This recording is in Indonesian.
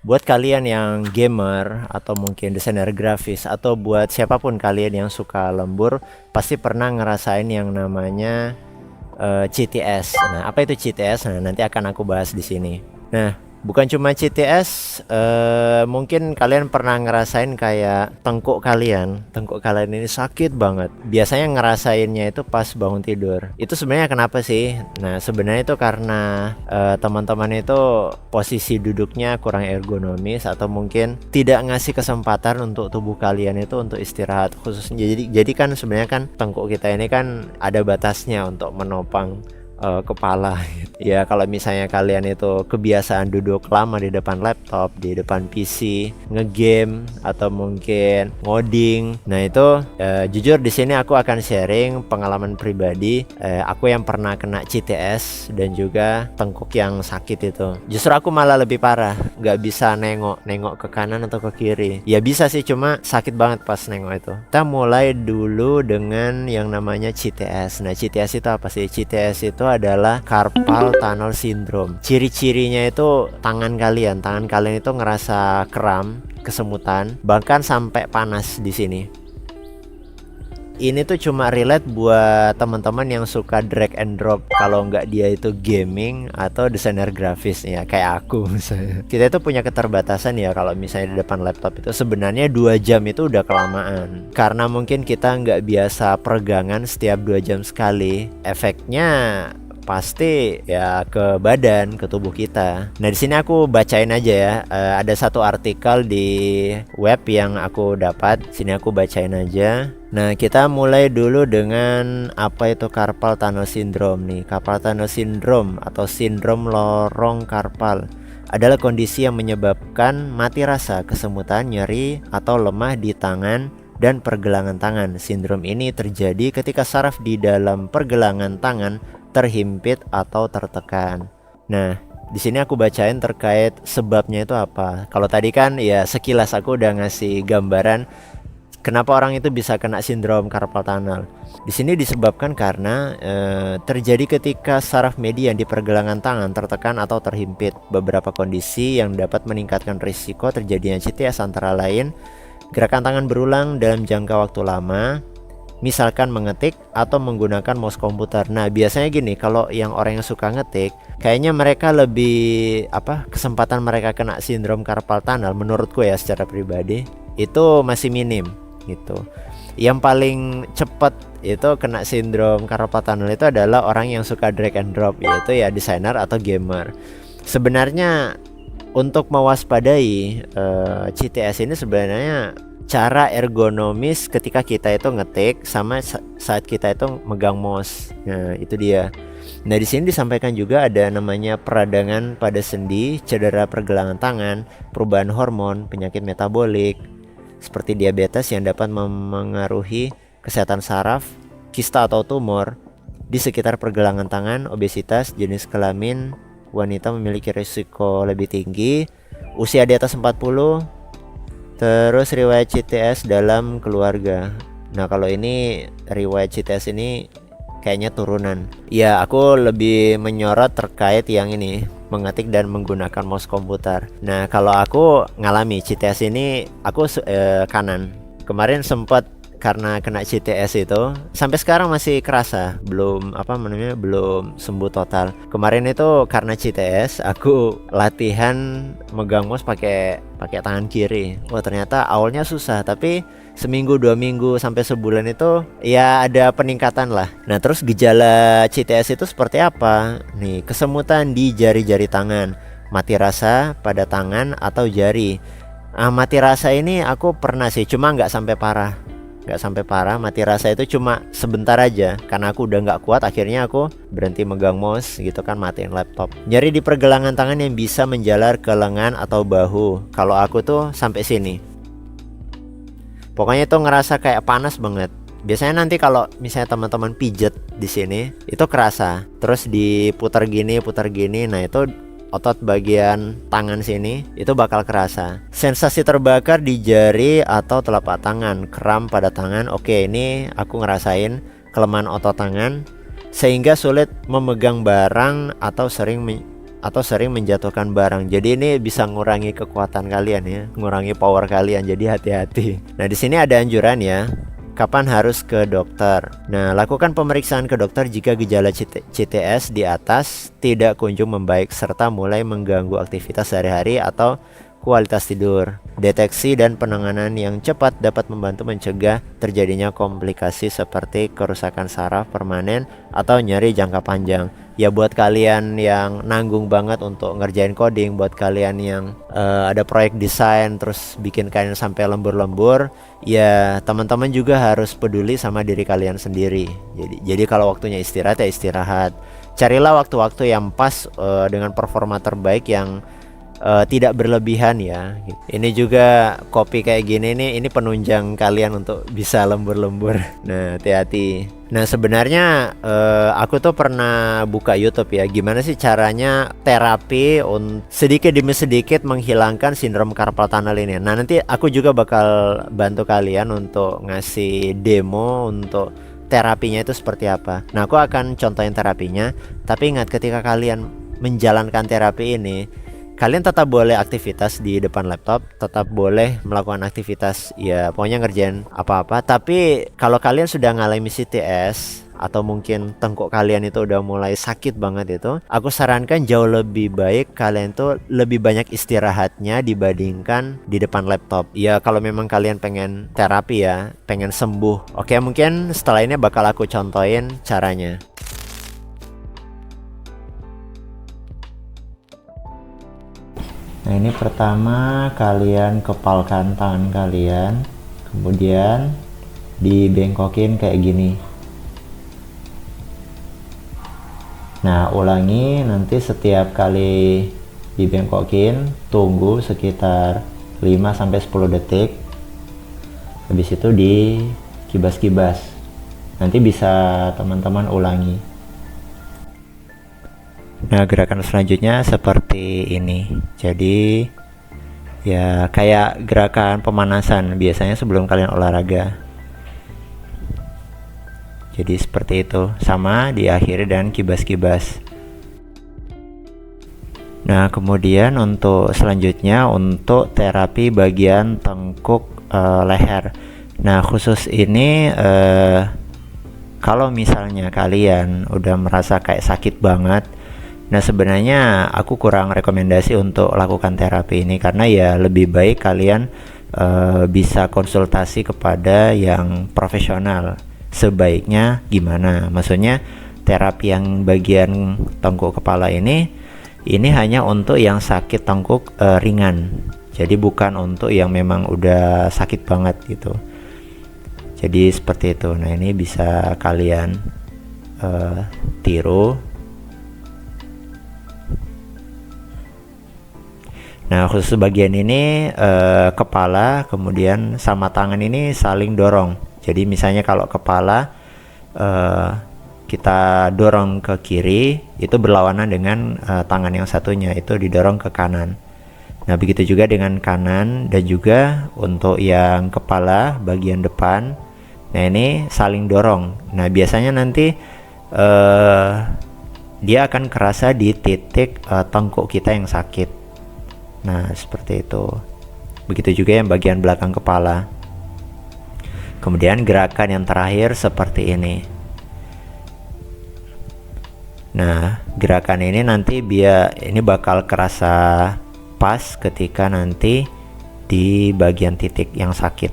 Buat kalian yang gamer atau mungkin desainer grafis atau buat siapapun kalian yang suka lembur, pasti pernah ngerasain yang namanya CTS. Nah, apa itu CTS? Nah, nanti akan aku bahas di sini. Nah, bukan cuma CTS, mungkin kalian pernah ngerasain kayak tengkuk kalian ini sakit banget. Biasanya ngerasainnya itu pas bangun tidur. Itu sebenarnya kenapa sih? Nah, sebenarnya itu karena teman-teman itu posisi duduknya kurang ergonomis atau mungkin tidak ngasih kesempatan untuk tubuh kalian itu untuk istirahat khususnya. Jadi kan sebenarnya kan tengkuk kita ini kan ada batasnya untuk menopang kepala gitu. Ya kalau misalnya kalian itu kebiasaan duduk lama di depan laptop, di depan PC, ngegame atau mungkin ngoding. Nah itu jujur di sini aku akan sharing pengalaman pribadi. Aku yang pernah kena CTS dan juga tengkuk yang sakit itu. Justru aku malah lebih parah, nggak bisa nengok ke kanan atau ke kiri. Ya bisa sih, cuma sakit banget pas nengok itu. Kita mulai dulu dengan yang namanya CTS. Nah CTS itu apa sih? CTS itu adalah carpal tunnel syndrome. Ciri-cirinya itu tangan kalian itu ngerasa kram, kesemutan, bahkan sampai panas di sini. Ini tuh cuma relate buat teman-teman yang suka drag and drop. Kalau nggak dia itu gaming atau desainer grafis ya kayak aku misalnya. Kita itu punya keterbatasan ya kalau misalnya di depan laptop itu sebenarnya 2 jam itu udah kelamaan. Karena mungkin kita nggak biasa peregangan setiap 2 jam sekali. Efeknya pasti ya ke badan, ke tubuh kita. Nah di sini aku bacain aja ya. Ada satu artikel di web yang aku dapat. Sini aku bacain aja. Nah kita mulai dulu dengan apa itu carpal tunnel syndrome nih. Carpal tunnel syndrome atau sindrom lorong karpal adalah kondisi yang menyebabkan mati rasa, kesemutan, nyeri atau lemah di tangan dan pergelangan tangan. Sindrom ini terjadi ketika saraf di dalam pergelangan tangan terhimpit atau tertekan. Nah, di sini aku bacain terkait sebabnya itu apa. Kalau tadi kan ya sekilas aku udah ngasih gambaran kenapa orang itu bisa kena sindrom carpal tunnel. Di sini disebabkan karena terjadi ketika saraf median di pergelangan tangan tertekan atau terhimpit. Beberapa kondisi yang dapat meningkatkan risiko terjadinya CTS antara lain gerakan tangan berulang dalam jangka waktu lama, misalkan mengetik atau menggunakan mouse komputer. Nah biasanya gini, kalau yang orang yang suka ngetik, kayaknya mereka lebih kesempatan mereka kena sindrom carpal tunnel menurutku ya secara pribadi itu masih minim gitu. Yang paling cepat itu kena sindrom carpal tunnel itu adalah orang yang suka drag and drop, yaitu ya desainer atau gamer. Sebenarnya untuk mewaspadai CTS ini sebenarnya cara ergonomis ketika kita itu ngetik sama saat kita itu megang mouse. Nah, itu dia. Nah, di sini disampaikan juga ada namanya peradangan pada sendi, cedera pergelangan tangan, perubahan hormon, penyakit metabolik seperti diabetes yang dapat memengaruhi kesehatan saraf, kista atau tumor di sekitar pergelangan tangan, obesitas, jenis kelamin wanita memiliki risiko lebih tinggi, usia di atas 40, terus riwayat CTS dalam keluarga. Nah kalau ini riwayat CTS ini kayaknya turunan. Ya aku lebih menyorot terkait yang ini, mengetik dan menggunakan mouse komputer. Nah kalau aku ngalami CTS ini aku kanan. Kemarin sempat karena kena CTS itu sampai sekarang masih kerasa, belum belum sembuh total. Kemarin itu karena CTS aku latihan megang mouse pakai tangan kiri. Wah ternyata awalnya susah, tapi seminggu 2 minggu sampai sebulan itu ya ada peningkatan lah. Nah terus gejala CTS itu seperti apa nih? Kesemutan di jari-jari tangan, mati rasa pada tangan atau jari. Mati rasa ini aku pernah sih, cuma nggak sampai parah. Mati rasa itu cuma sebentar aja karena aku udah nggak kuat, akhirnya aku berhenti megang mouse gitu kan, matiin laptop. Nyeri di pergelangan tangan yang bisa menjalar ke lengan atau bahu. Kalau aku tuh sampai sini, pokoknya tuh ngerasa kayak panas banget. Biasanya nanti kalau misalnya teman-teman pijet di sini itu kerasa, terus diputar gini, nah itu otot bagian tangan sini itu bakal kerasa. Sensasi terbakar di jari atau telapak tangan, kram pada tangan. Oke, ini aku ngerasain kelemahan otot tangan sehingga sulit memegang barang atau sering atau sering menjatuhkan barang. Jadi ini bisa ngurangi kekuatan kalian ya, ngurangi power kalian. Jadi hati-hati. Nah, di sini ada anjuran ya. Kapan harus ke dokter? Nah, lakukan pemeriksaan ke dokter jika gejala CTS di atas tidak kunjung membaik serta mulai mengganggu aktivitas sehari-hari atau kualitas tidur. Deteksi dan penanganan yang cepat dapat membantu mencegah terjadinya komplikasi seperti kerusakan saraf permanen atau nyeri jangka panjang. Ya buat kalian yang nanggung banget untuk ngerjain coding, buat kalian yang ada proyek desain terus bikin kalian sampai lembur-lembur, ya teman-teman juga harus peduli sama diri kalian sendiri. Jadi kalau waktunya istirahat ya istirahat. Carilah waktu-waktu yang pas dengan performa terbaik yang tidak berlebihan ya. Ini juga kopi kayak gini nih, ini penunjang kalian untuk bisa lembur-lembur. Nah, hati-hati. Nah, sebenarnya aku tuh pernah buka YouTube ya, gimana sih caranya terapi sedikit demi sedikit menghilangkan sindrom carpal tunnel ini. Nah, nanti aku juga bakal bantu kalian untuk ngasih demo untuk terapinya itu seperti apa. Nah, aku akan contohin terapinya, tapi ingat ketika kalian menjalankan terapi ini, kalian tetap boleh aktivitas di depan laptop, tetap boleh melakukan aktivitas ya pokoknya ngerjain apa-apa. Tapi kalau kalian sudah ngalami CTS atau mungkin tengkuk kalian itu udah mulai sakit banget itu, aku sarankan jauh lebih baik kalian tuh lebih banyak istirahatnya dibandingkan di depan laptop. Ya kalau memang kalian pengen terapi ya, pengen sembuh. Oke, mungkin setelah ini bakal aku contohin caranya. Nah, ini pertama kalian kepalkan tangan kalian, kemudian dibengkokin kayak gini. Nah, ulangi nanti setiap kali dibengkokin, tunggu sekitar 5-10 detik. Habis itu dikibas-kibas. Nanti bisa teman-teman ulangi. Nah, gerakan selanjutnya seperti ini. Jadi ya kayak gerakan pemanasan biasanya sebelum kalian olahraga. Jadi seperti itu, sama diakhiri dan kibas-kibas. Nah, kemudian untuk selanjutnya untuk terapi bagian tengkuk leher. Nah, khusus ini kalau misalnya kalian udah merasa kayak sakit banget, nah sebenarnya aku kurang rekomendasi untuk lakukan terapi ini karena ya lebih baik kalian bisa konsultasi kepada yang profesional. Sebaiknya gimana? Maksudnya terapi yang bagian tengkuk kepala ini hanya untuk yang sakit tengkuk ringan. Jadi bukan untuk yang memang udah sakit banget gitu. Jadi seperti itu. Nah, ini bisa kalian tiru. Nah, khusus bagian ini kepala kemudian sama tangan ini saling dorong. Jadi misalnya kalau kepala kita dorong ke kiri, itu berlawanan dengan tangan yang satunya itu didorong ke kanan. Nah, begitu juga dengan kanan dan juga untuk yang kepala bagian depan. Nah, ini saling dorong. Nah, biasanya nanti dia akan kerasa di titik tengkuk kita yang sakit. Nah, seperti itu. Begitu juga yang bagian belakang kepala. Kemudian gerakan yang terakhir seperti ini. Nah, gerakan ini nanti ini bakal kerasa pas ketika nanti di bagian titik yang sakit.